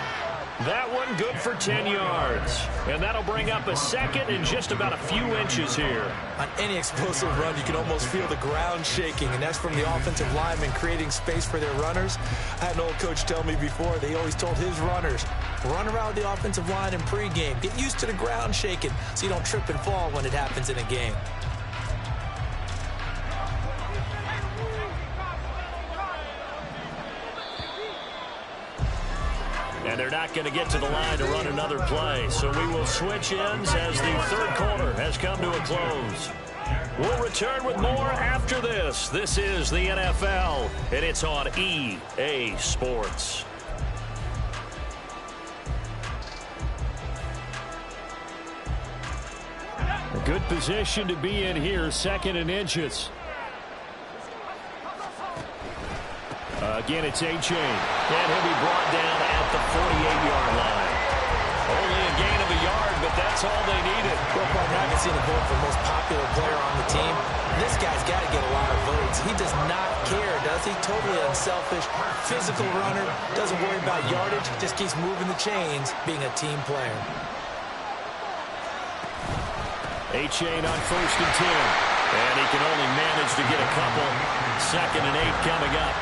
That one good for 10 yards. And that'll bring up a second and just about a few inches here. On any explosive run, you can almost feel the ground shaking, and that's from the offensive linemen creating space for their runners. I had an old coach tell me before, they always told his runners, run around the offensive line in pregame. Get used to the ground shaking so you don't trip and fall when it happens in a game. And they're not going to get to the line to run another play. So we will switch ends as the third quarter has come to a close. We'll return with more after this. This is the NFL, and it's on EA Sports. A good position to be in here, 2nd and inches. Again, it's A-Chain. And he'll be brought down at the 48-yard line. Only a gain of a yard, but that's all they needed. Well, Parker, I haven't seen a vote for most popular player on the team. This guy's got to get a lot of votes. He does not care, does he? Totally unselfish, physical runner, doesn't worry about yardage, just keeps moving the chains, being a team player. A-Chain on 1st and 10. And he can only manage to get a couple. 2nd and 8 coming up.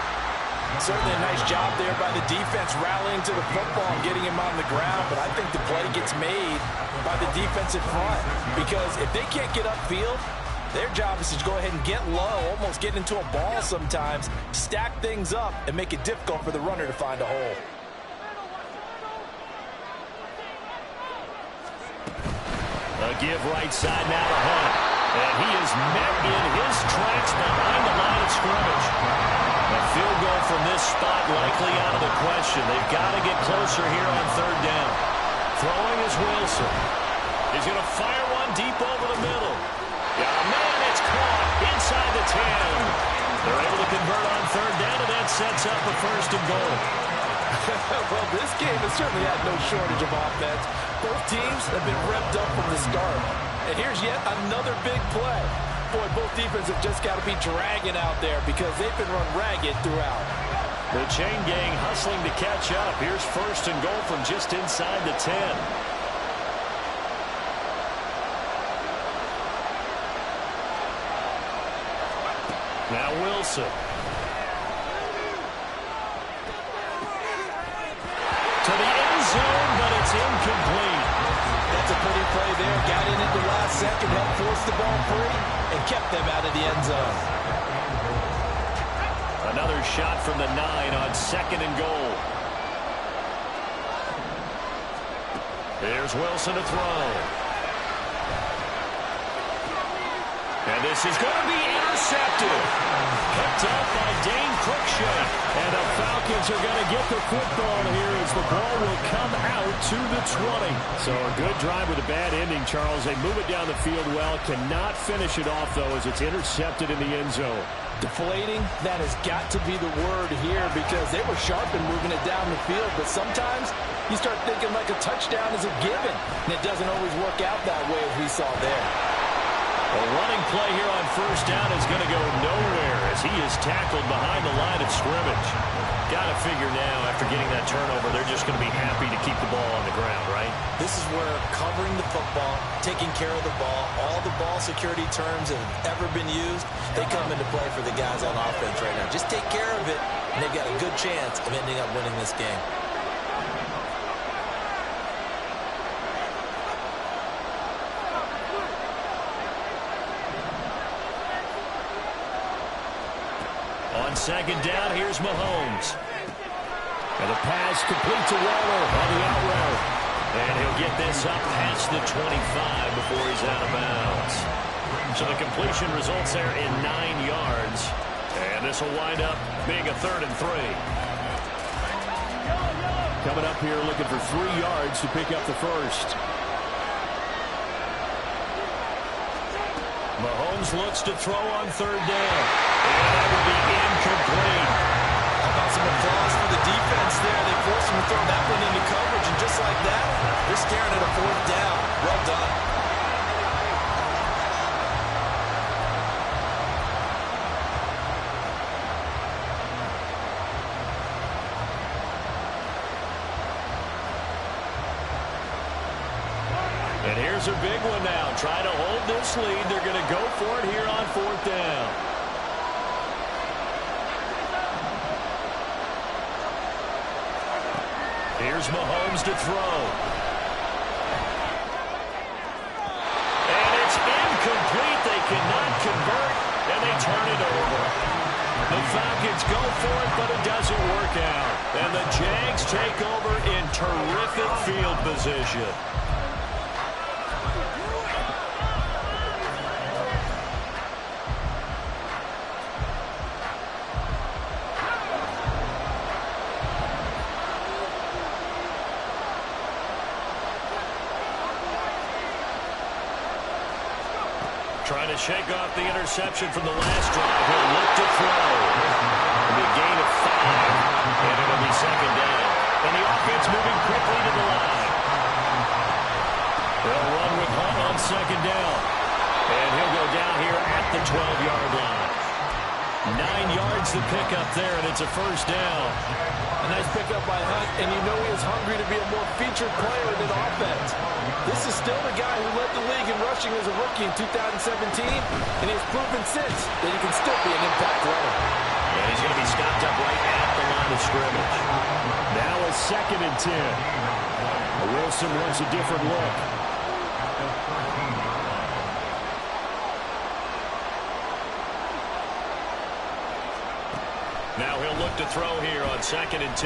Certainly a nice job there by the defense rallying to the football and getting him on the ground, but I think the play gets made by the defensive front because if they can't get upfield, their job is to go ahead and get low, almost get into a ball sometimes, stack things up, and make it difficult for the runner to find a hole. A give right side now to Hunt. And he is met in his tracks behind the line of scrimmage. A field goal from this spot likely out of the question. They've got to get closer here on 3rd down. Throwing is Wilson. He's going to fire one deep over the middle. Yeah, man, it's caught inside the 10. They're able to convert on 3rd down, and that sets up a 1st and goal. Well, this game has certainly had no shortage of offense. Both teams have been revved up from the start. And here's yet another big play. Boy, both defenses have just got to be dragging out there because they've been run ragged throughout. The chain gang hustling to catch up. Here's 1st and goal from just inside the 10. Now Wilson. To the end zone, but it's incomplete. That's a pretty play there. Got in at the last second, helped force the ball free, and kept them out of the end zone. Another shot from the 9 on 2nd and goal. Here's Wilson to throw. And this is going to be intercepted. Picked up by Dane Cruikshank. And the Falcons are going to get the football here as the ball will come out to the 20. So a good drive with a bad ending, Charles. They move it down the field well. Cannot finish it off, though, as it's intercepted in the end zone. Deflating, that has got to be the word here because they were sharp in moving it down the field. But sometimes you start thinking like a touchdown is a given. And it doesn't always work out that way as we saw there. A running play here on 1st down is going to go nowhere as he is tackled behind the line of scrimmage. Got to figure now, after getting that turnover, they're just going to be happy to keep the ball on the ground, right? This is where covering the football, taking care of the ball, all the ball security terms that have ever been used, they come into play for the guys on offense right now. Just take care of it, and they've got a good chance of ending up winning this game. On second down, here's Mahomes. And the pass complete to Waller on the out route. And he'll get this up past the 25 before he's out of bounds. So the completion results there in 9 yards. And this will wind up being a 3rd and 3. Coming up here looking for 3 yards to pick up the first. Mahomes looks to throw on 3rd down. And that will be incomplete. How about some applause for the defense there? They forced him to throw that one into coverage, and just like that, they're staring at a 4th down. Well done. And here's a big one now. Try to hold this lead. They're going to go for it here on 4th down. Here's Mahomes to throw. And it's incomplete. They cannot convert, and they turn it over. The Falcons go for it, but it doesn't work out. And the Jags take over in terrific field position. Trying to shake off the interception from the last drive. He'll look to throw. It'll be a gain of 5, and it'll be 2nd down. And the offense moving quickly to the line. They'll run with Hunt on 2nd down. And he'll go down here at the 12-yard line. 9 yards to pick up there, and it's a 1st down. A nice pickup by Hunt, and you know he is hungry to be a more featured player than offense. This is still the guy who led the league in rushing as a rookie in 2017, and he has proven since that he can still be an impact runner. And he's going to be stopped up right at the line of scrimmage. Now a 2nd and 10. Wilson wants a different look. Now he'll look to throw here on 2nd and 10.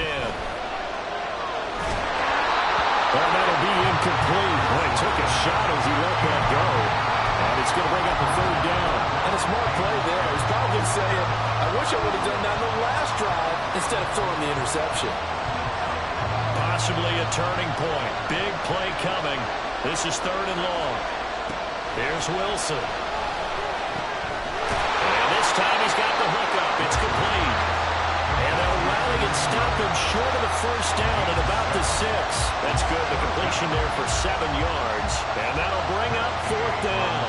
Well, that'll be incomplete. Boy, he took a shot as he let that go. And it's going to bring up a 3rd down. And a smart play there. He's probably saying, I wish I would have done that on the last drive instead of throwing the interception. Possibly a turning point. Big play coming. This is 3rd and long. Here's Wilson. And this time he's got the hook up. It's complete. And they'll rally and stop him short of the 1st down at about the 6. That's good. The completion there for 7 yards. And that'll bring up 4th down.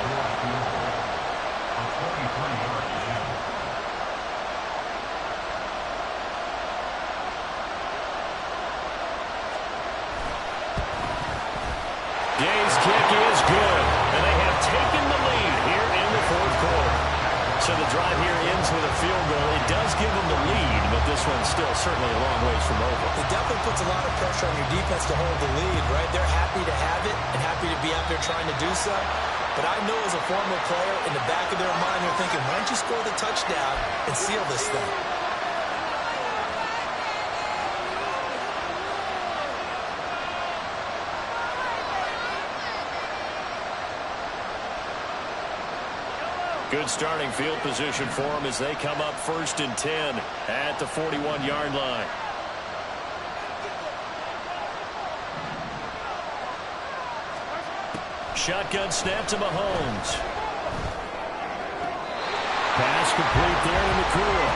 Gay's kick is good. And they have taken the lead here in the 4th quarter. So the drive here ends with a field goal. It does give them the lead, but this one's still certainly a long ways from over. It definitely puts a lot of pressure on your defense to hold the lead, right? They're happy to have it and happy to be out there trying to do so. But I know as a former player, in the back of their mind, they're thinking, why don't you score the touchdown and seal this thing? Good starting field position for them as they come up 1st and 10 at the 41-yard line. Shotgun snap to Mahomes. Pass complete there to McCool.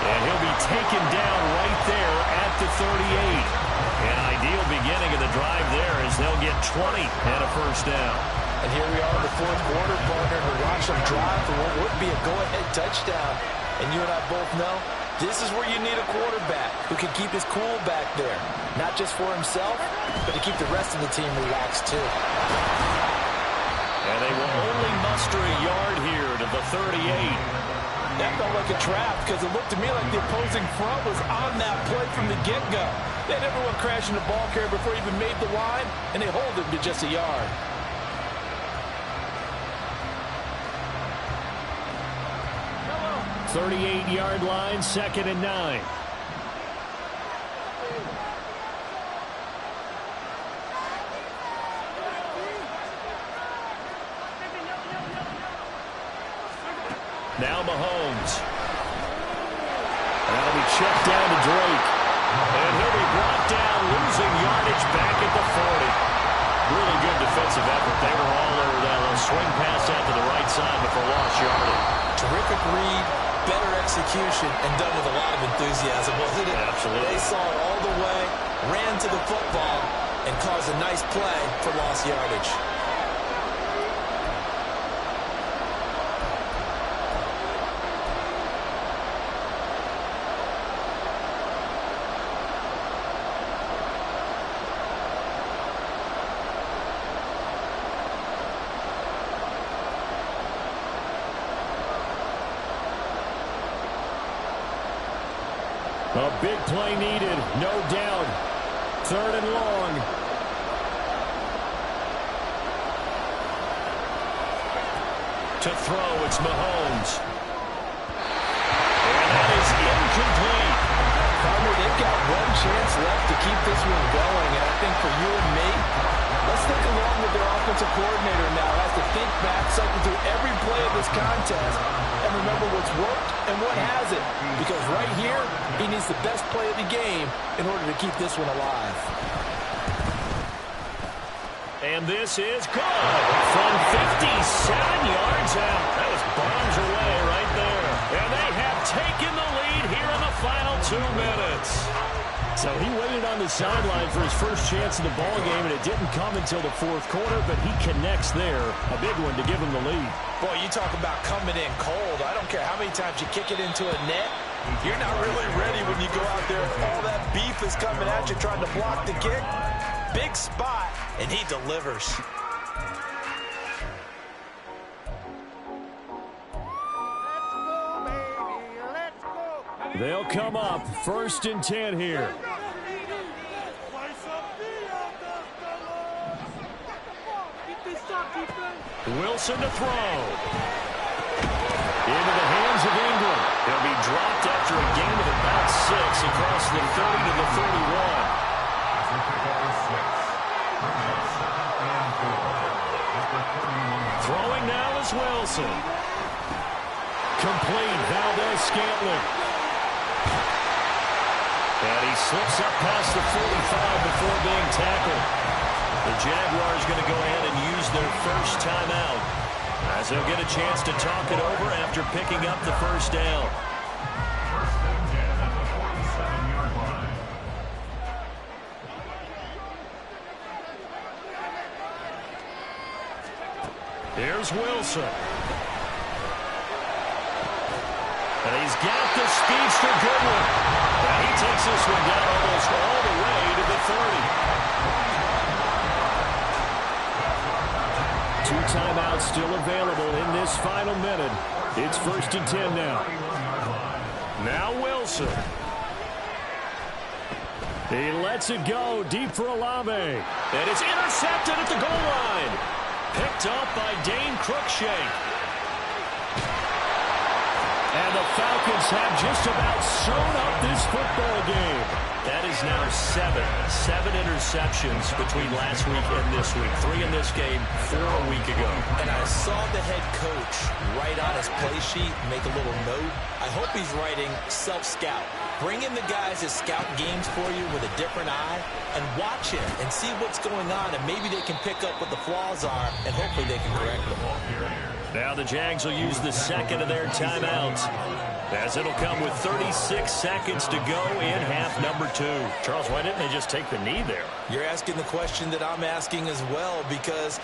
And he'll be taken down right there at the 38. An ideal beginning of the drive there as they'll get 20 and a 1st down. And here we are in the 4th quarter, partner, to watch them drive for what would be a go-ahead touchdown. And you and I both know, This is where you need a quarterback who can keep his cool back there. Not just for himself, but to keep the rest of the team relaxed too. And they will only muster a yard here to the 38. That felt like a trap because it looked to me like the opposing front was on that play from the get-go. They had everyone crashing the ball carrier before he even made the line, and they hold him to just a yard. Hello. 38-yard line, 2nd and 9. Now Mahomes. That'll be checked down to Drake. And he'll be brought down, losing yardage back at the 40. Really good defensive effort. They were all over that little swing pass out to the right side before lost yardage. Terrific read, better execution, and done with a lot of enthusiasm, wasn't it? Absolutely. They saw it all the way, ran to the football, and caused a nice play for lost yardage. A big play needed, no doubt. 3rd and long. To throw, it's Mahomes. And that is incomplete. Farmer, they've got one chance left to keep this one going, and I think for you and me, let's think along with their offensive coordinator now. Has to think back, cycle through every play of this contest, and remember what's worked and what hasn't. Because right here, he needs the best play of the game in order to keep this one alive. And this is good. From 57 yards out. That was bombs away right there. And they have taken the lead here in the final 2 minutes. So he waited on the sideline for his first chance in the ball game, and it didn't come until the 4th quarter, but he connects there. A big one to give him the lead. Boy, you talk about coming in cold. I don't care how many times you kick it into a net. You're not really ready when you go out there. All that beef is coming at you trying to block the kick. Big spot, and he delivers. They'll come up 1st and 10 here. Wilson to throw. Into the hands of Ingram. He'll be dropped after a gain of about 6 across the 30 to the 31. Throwing now is Wilson. Complete, Valdez-Scantling. And he slips up past the 45 before being tackled. The Jaguars going to go ahead and use their first timeout, as they'll get a chance to talk it over after picking up the first down. Here's Wilson. And he's got the speedster Goodwin. And he takes this one down almost all the way to the 30. 2 timeouts still available in this final minute. It's 1st and 10 now. Now Wilson. He lets it go deep for Olave. And it's intercepted at the goal line. Picked up by Dane Cruikshank. And the Falcons have just about sewn up this football game. That is now 7 interceptions between last week and this week. 3 in this game, 4 a week ago. And I saw the head coach write on his play sheet, make a little note. I hope he's writing self-scout. Bring in the guys that scout games for you with a different eye and watch him and see what's going on, and maybe they can pick up what the flaws are, and hopefully they can correct them. Now the Jags will use the second of their timeouts, as it'll come with 36 seconds to go in half number 2. Charles, why didn't they just take the knee there? You're asking the question that I'm asking as well, because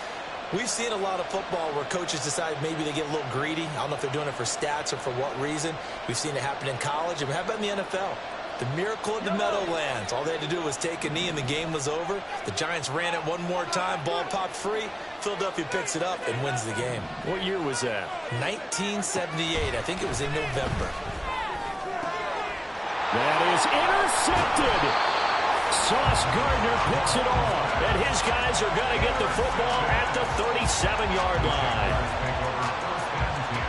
We've seen a lot of football where coaches decide maybe they get a little greedy. I don't know if they're doing it for stats or for what reason. We've seen it happen in college, and we have it in the NFL. The miracle of the Meadowlands. All they had to do was take a knee, and the game was over. The Giants ran it one more time. Ball popped free. Philadelphia picks it up and wins the game. What year was that? 1978. I think it was in November. That is intercepted. Sauce Gardner picks it off, and his guys are going to get the football at the 37-yard line. Take over first and 10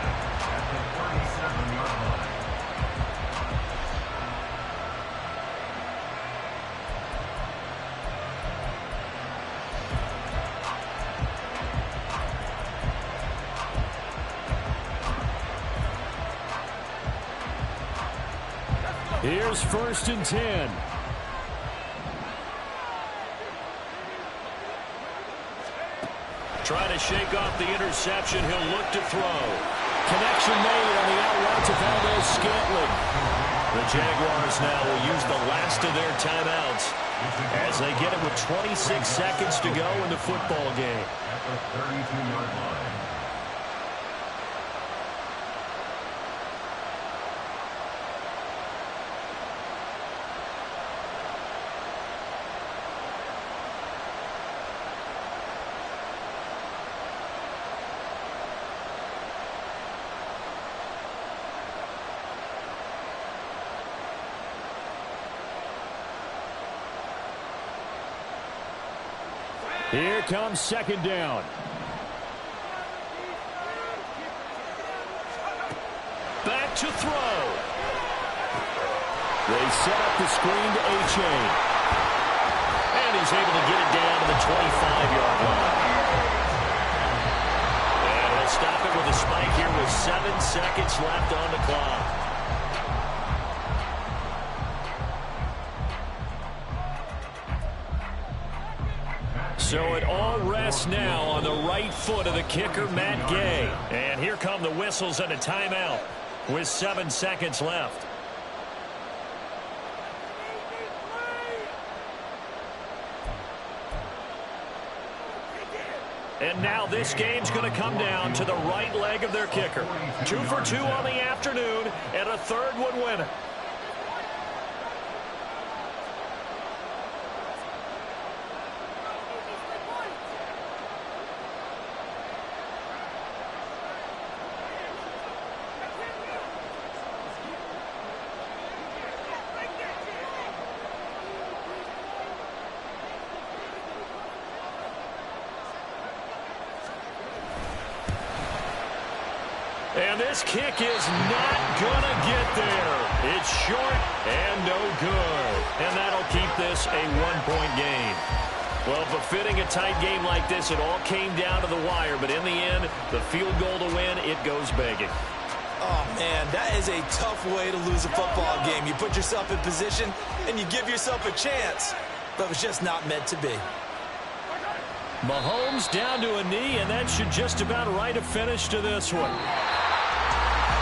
at the 37-yard line. Here's 1st and 10. Trying to shake off the interception. He'll look to throw. Connection made on the out route to Valdez-Scantling. The Jaguars now will use the last of their timeouts as they get it with 26 seconds to go in the football game. At the 32-yard line. Here comes 2nd down. Back to throw. They set up the screen to A-Chain. And he's able to get it down to the 25-yard line. And he'll stop it with a spike here with 7 seconds left on the clock. So it all rests now on the right foot of the kicker, Matt Gay. And here come the whistles and a timeout with 7 seconds left. And now this game's going to come down to the right leg of their kicker. 2 for 2 on the afternoon, and a third would win it. And this kick is not going to get there. It's short and no good. And that'll keep this a 1-point game. Well, befitting a tight game like this, it all came down to the wire. But in the end, the field goal to win, it goes begging. Oh, man, that is a tough way to lose a football game. You put yourself in position, and you give yourself a chance. But it was just not meant to be. Mahomes down to a knee, and that should just about write a finish to this one.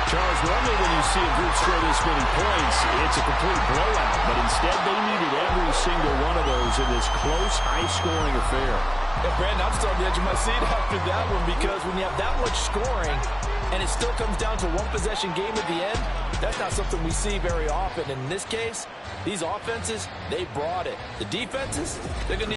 Charles, normally when you see a group score this many points, it's a complete blowout. But instead, they needed every single one of those in this close, high-scoring affair. Yeah, Brandon, I'm still on the edge of my seat after that one because when you have that much scoring and it still comes down to one-possession game at the end, that's not something we see very often. In this case, these offenses, they brought it. The defenses, they're going to